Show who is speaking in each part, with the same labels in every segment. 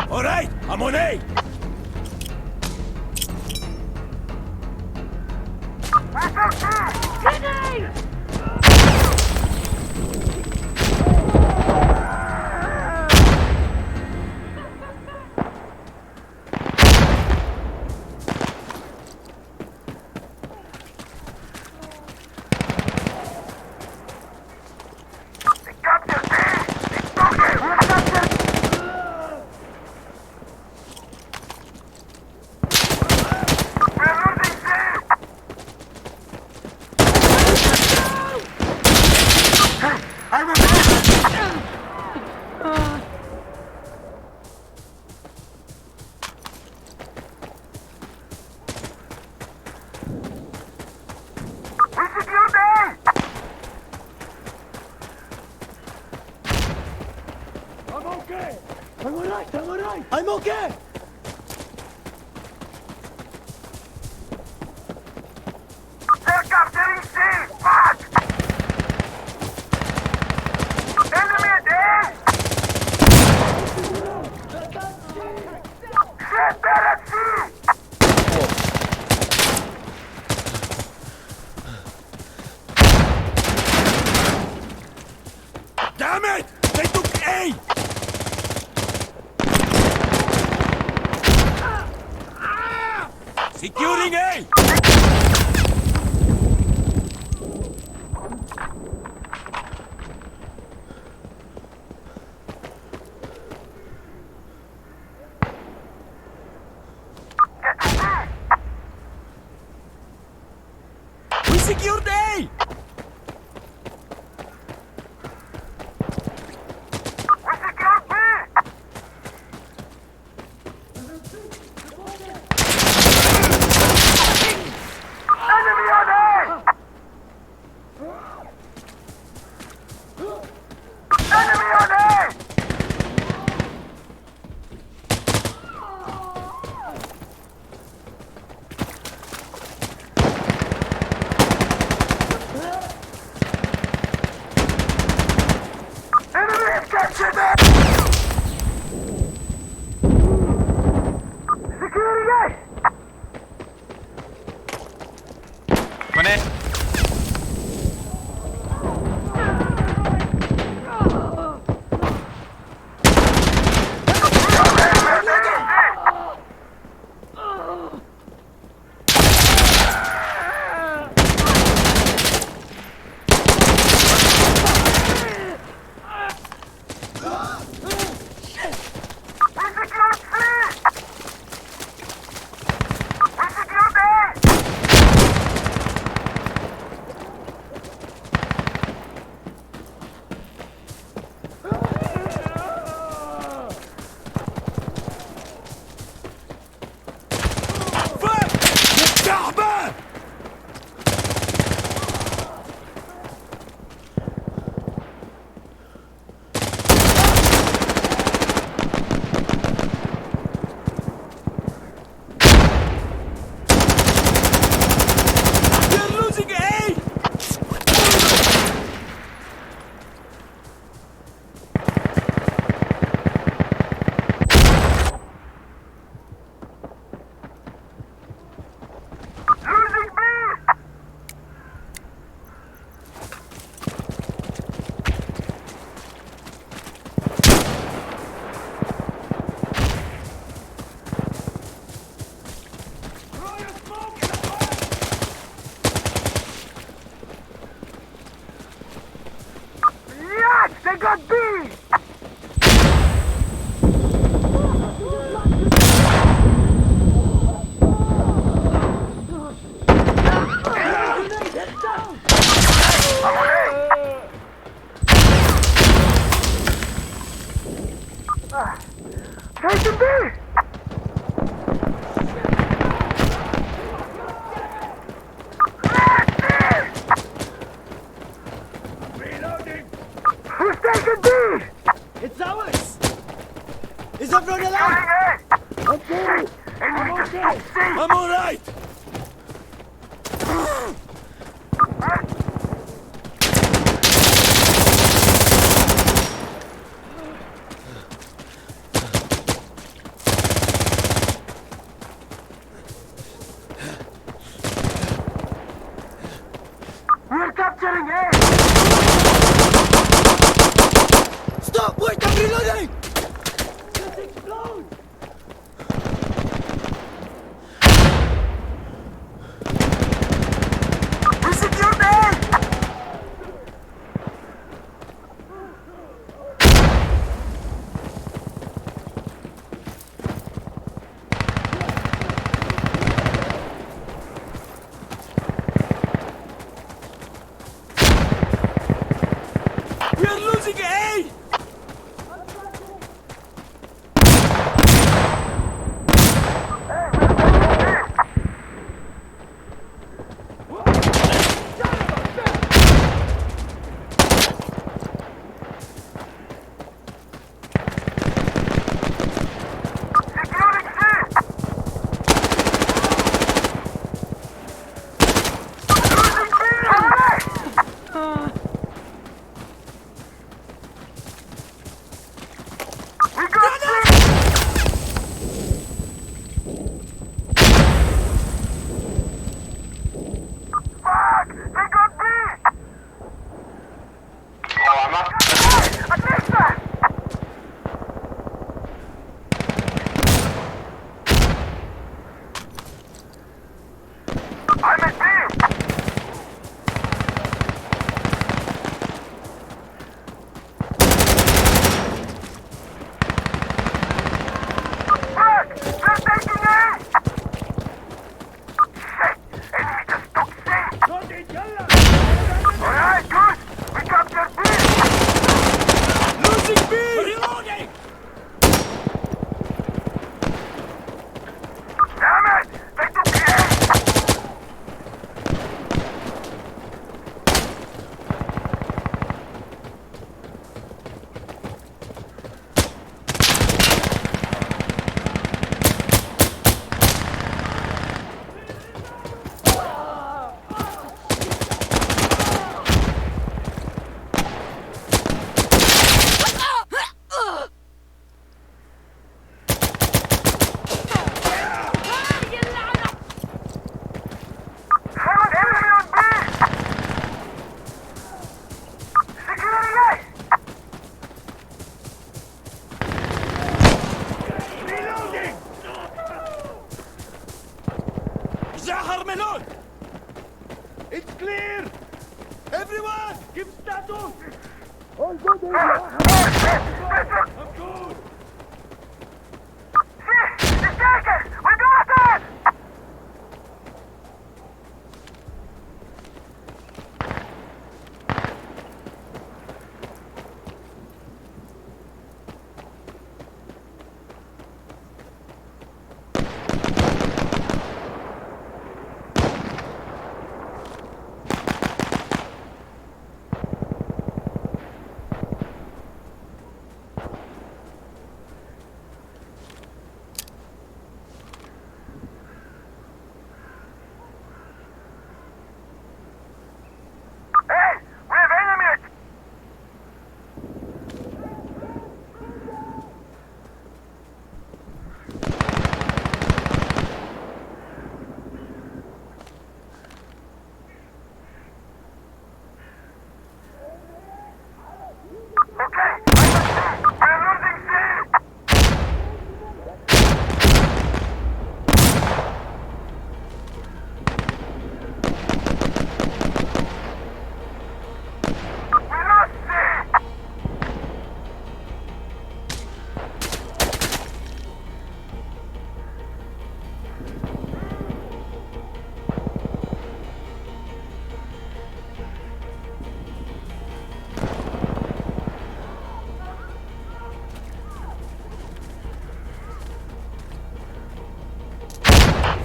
Speaker 1: All right, I'm on A.
Speaker 2: Grenade!
Speaker 1: I'm okay!
Speaker 3: They're capturing C! Fuck! Enemy at A! Shit, they're at C!
Speaker 1: Damn it! They took A! Securing A! We secured A!
Speaker 3: We secured B! Enemy on A! Enemy on A! Enemy has captured A! Securing A!
Speaker 4: Connect. They got B! Taking B! Who's taking B?
Speaker 1: It's ours! Is everyone alive?
Speaker 3: Okay!
Speaker 1: I'm okay! I'm alright! Reloading!
Speaker 3: We secured the A!
Speaker 1: We are losing A!
Speaker 3: Securing C! Losing B! We got C! Fuck! They got B! Atlanta! I'm at B! Fuck! They're taking A! Shit! Enemy just took C! Alright, good! We captured B!
Speaker 1: Losing B! Reloading!
Speaker 3: Damn it! They took A! Have an enemy on B! Securing A!
Speaker 1: Reloading! Zahar Melon! It's clear! Everyone, give status!
Speaker 3: Oh shit!
Speaker 1: I'm good!
Speaker 3: C! It's taken! We got it! Hey! We have enemy at... Okay, we're losing C! We lost C!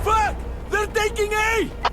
Speaker 1: Fuck! They're taking A!